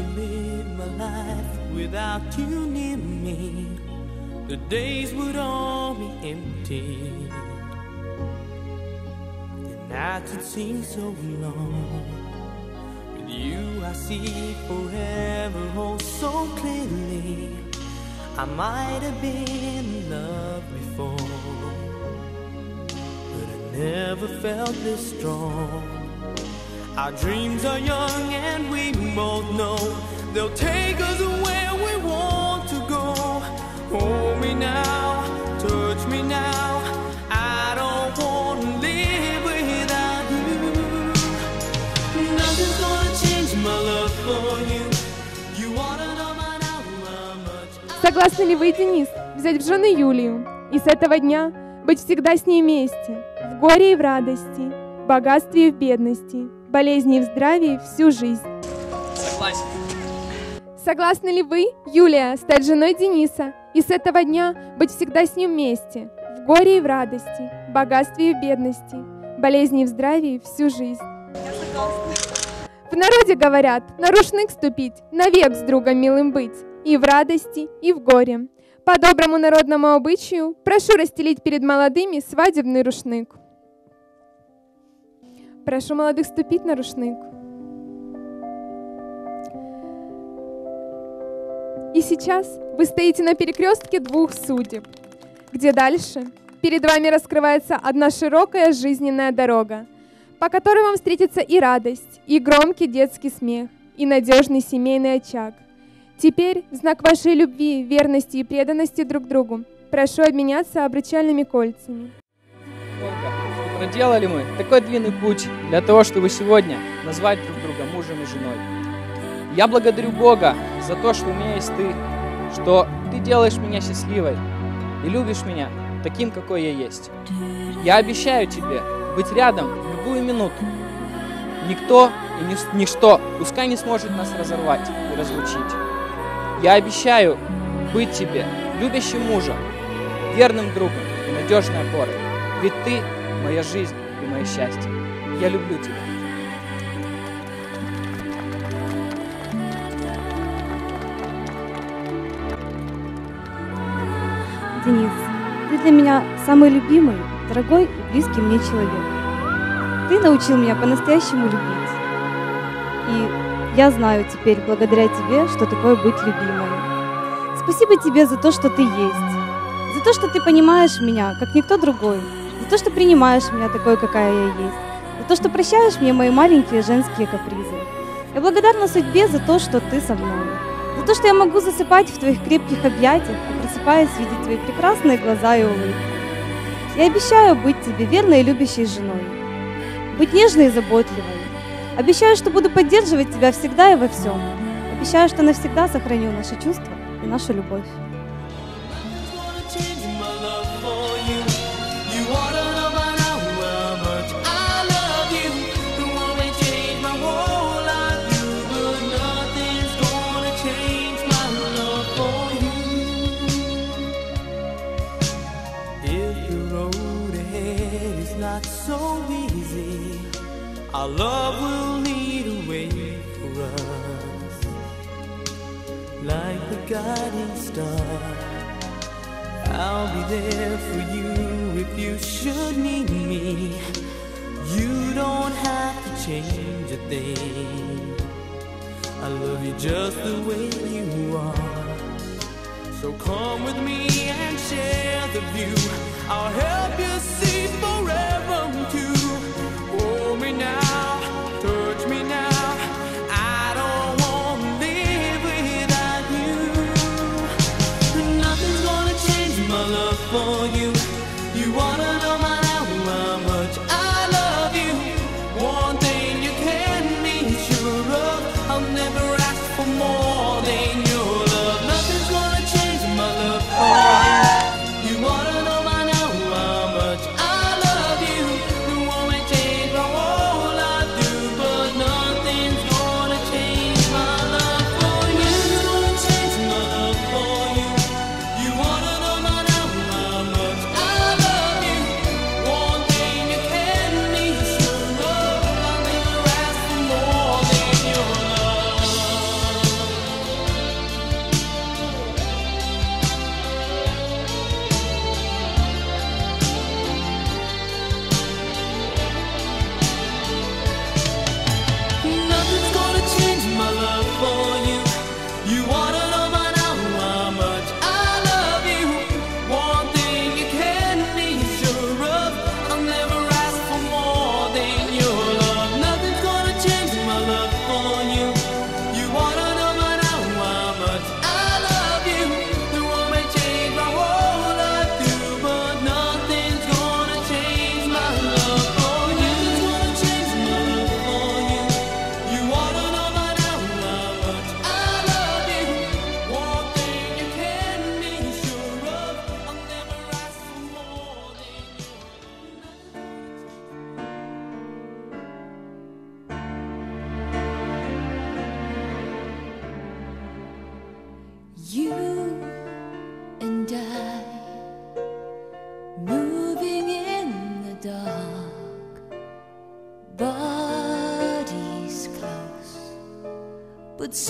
to live my life without you near me. The days would all be empty. The nights would seem so long. With you I see forever oh so clearly. I might have been in love before, but I never felt this strong. Our dreams are young and we both know they'll take us where we want to go. Hold me now, touch me now. I don't want to live without you. Nothing's gonna change my love for you. You wanna know my now how much. Согласны ли вы, Денис, взять в жены Юлию и с этого дня быть всегда с ней вместе, в горе и в радости, в богатстве и в бедности, в болезни и в здравии всю жизнь? Согласен. Согласны ли вы, Юлия, стать женой Дениса и с этого дня быть всегда с ним вместе, в горе и в радости, в богатстве и в бедности, в болезни и в здравии всю жизнь? Я согласна. В народе говорят, на рушник ступить, навек с другом милым быть, и в радости, и в горе. По доброму народному обычаю прошу расстелить перед молодыми свадебный рушник. Прошу молодых ступить на рушник. И сейчас вы стоите на перекрестке двух судеб, где дальше перед вами раскрывается одна широкая жизненная дорога, по которой вам встретится и радость, и громкий детский смех, и надежный семейный очаг. Теперь, в знак вашей любви, верности и преданности друг другу, прошу обменяться обручальными кольцами. Проделали мы такой длинный путь для того, чтобы сегодня назвать друг друга мужем и женой. Я благодарю Бога за то, что у меня есть ты, что ты делаешь меня счастливой и любишь меня таким, какой я есть. Я обещаю тебе быть рядом в любую минуту. Никто и ничто пускай не сможет нас разорвать и разлучить. Я обещаю быть тебе любящим мужем, верным другом и надежной опорой. Ведь ты моя жизнь и мое счастье. Я люблю тебя. Денис, ты для меня самый любимый, дорогой и близкий мне человек. Ты научил меня по-настоящему любить. И я знаю теперь, благодаря тебе, что такое быть любимой. Спасибо тебе за то, что ты есть. За то, что ты понимаешь меня, как никто другой. За то, что принимаешь меня такой, какая я есть. За то, что прощаешь мне мои маленькие женские капризы. Я благодарна судьбе за то, что ты со мной. За то, что я могу засыпать в твоих крепких объятиях, а просыпаясь, видеть твои прекрасные глаза и улыбки. Я обещаю быть тебе верной и любящей женой. Быть нежной и заботливой. Обещаю, что буду поддерживать тебя всегда и во всем. Обещаю, что навсегда сохраню наши чувства и нашу любовь. Our love will lead a way for us, like the guiding star. I'll be there for you if you should need me. You don't have to change a thing. I love you just the way you are. So come with me and share the view. I'll help you see forever too. Hold me now, touch me now. I don't want to live without you. Nothing's gonna change my love for you. You wanna know my now how much I love you. One thing you can be sure of, I'll never ask for more than your love. Nothing's gonna change my love for you. You wanna know my now how much I love you. You won't change my whole life through, but nothing's gonna change my love for you. Nothing's gonna change my love for you. You wanna know my now how much I love you. One thing you can be sure of, I'll never ask for more than your love.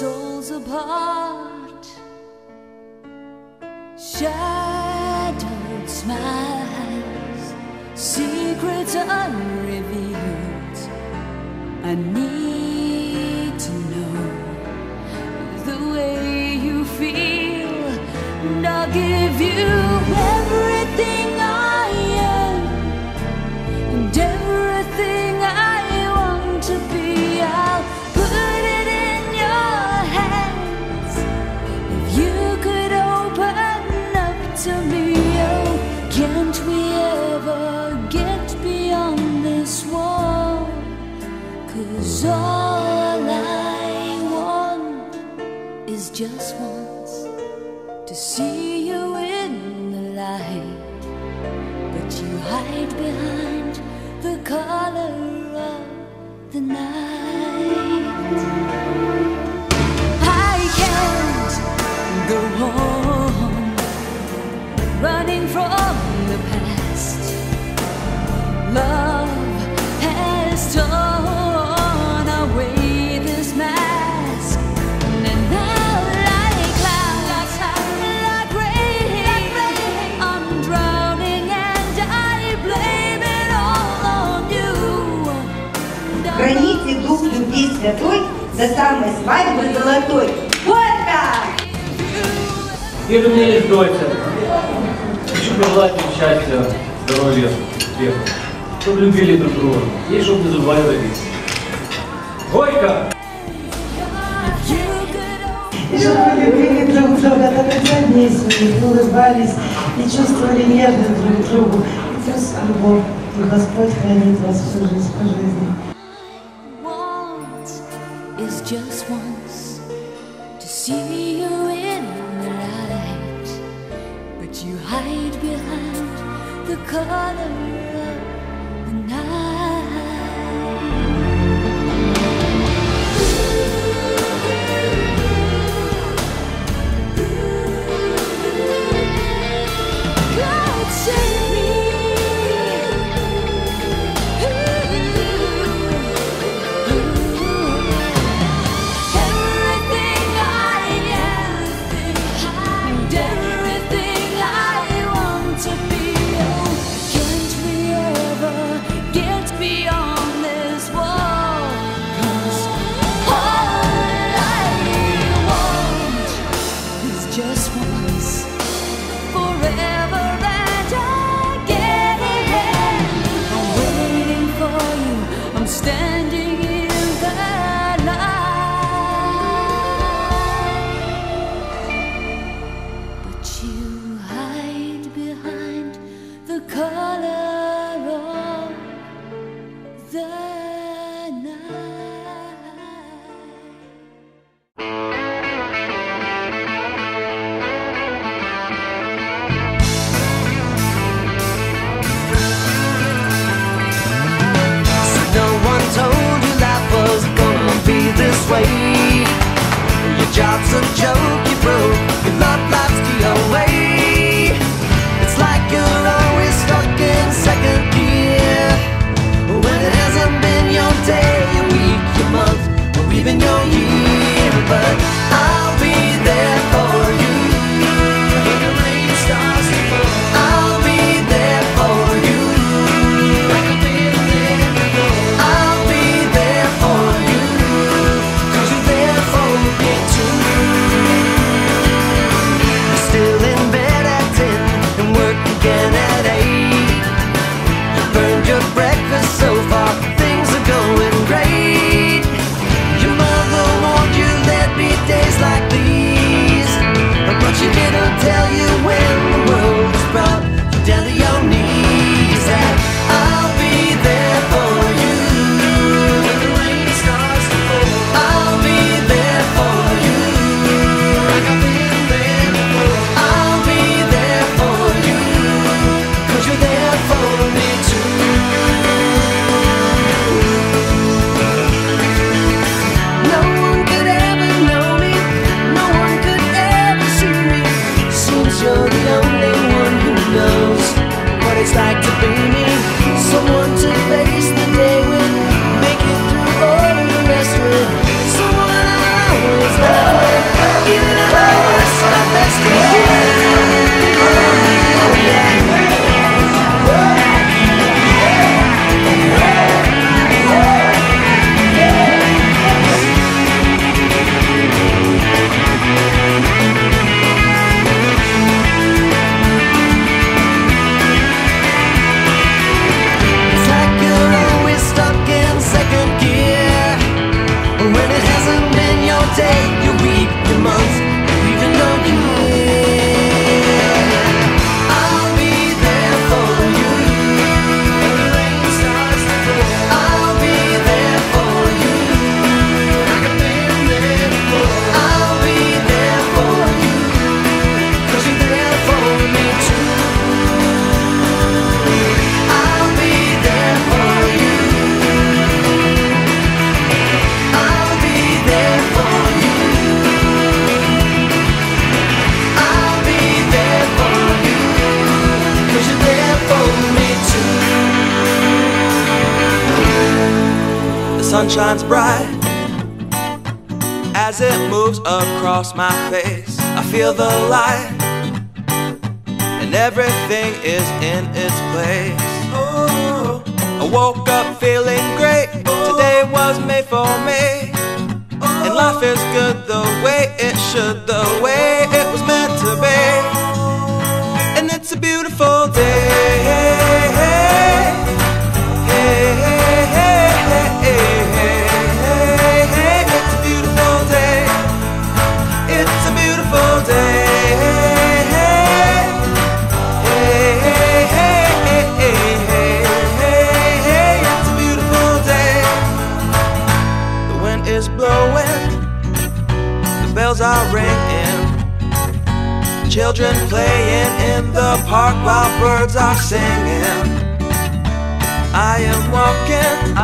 souls apart, shadowed smiles, secrets unrevealed. I need to know the way you feel, and I'll give you everything I am and everything I want to be. I'll put it in your hands. If you could open up to me, oh, can't we ever get beyond this wall? 'Cause all I want is just once to see you in the light, but you hide behind the color of the night. I can't go on running from the past. Love has torn away this mask, and now like clouds, like rain, I'm drowning and I blame it all on you. Храните дух любви святой до самой свадьбы золотой. Вот так! И у меня есть дочь. Хочу пожелать им счастья, здоровья, успехов. Чтобы любили друг друга и чтобы не забывали родиться. Горько! И чтобы вы любили друг друга до конца дней своих, улыбались и чувствовали нежность друг к другу. И просто любовь. И Господь хранит вас всю жизнь по жизни. Is just once to see you in the light, but you hide behind the color of the night. God save me. Standing in the light, but you hide behind the color of the Your job's a joke, you broke, your love life's the away. It's like you're always stuck in second gear, when it hasn't been your day, your week, your month, or even your year. But I'll be there for you when the rain starts to fall. I'll be there for you like I've been there before. I'll be there for you, 'cause you're there for me too. sun shines bright as it moves across my face. I feel the light and everything is in its place. Oh, I woke up feeling great. Today was made for me, and life is good the way it should, the way it was meant to be. And it's a beautiful day. It's a beautiful day. It's a beautiful day. It's a beautiful day. The wind is blowing, the bells are ringing, children playing in the park while birds are singing. I am walking,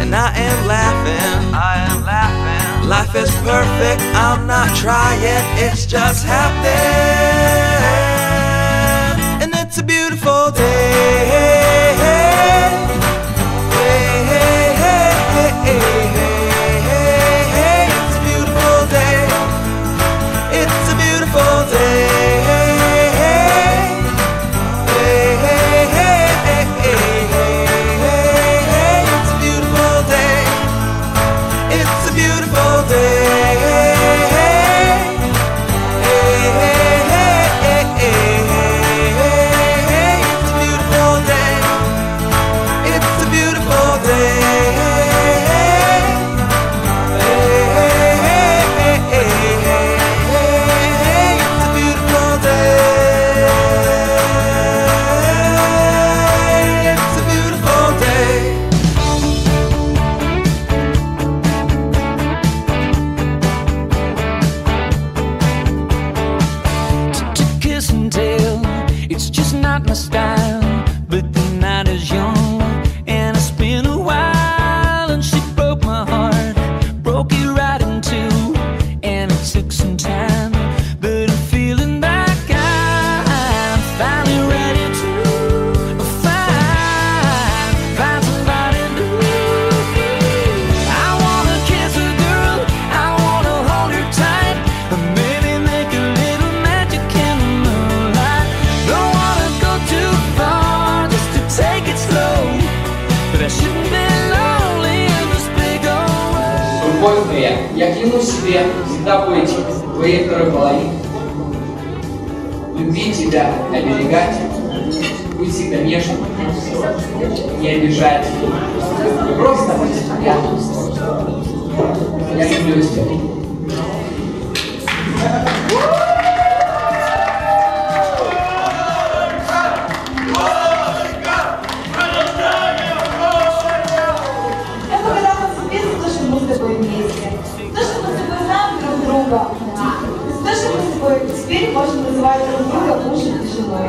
and I am laughing, Life is perfect, I'm not trying, it's just happening. And it's a beautiful day. It's a beautiful day. It's a beautiful day. Любовь моя, я клянусь себе всегда быть твоей второй половиной. Любить тебя, оберегать, быть всегда нежным, не обижать. Просто я люблю тебя. Теперь можно называть друг друга мужем и женой.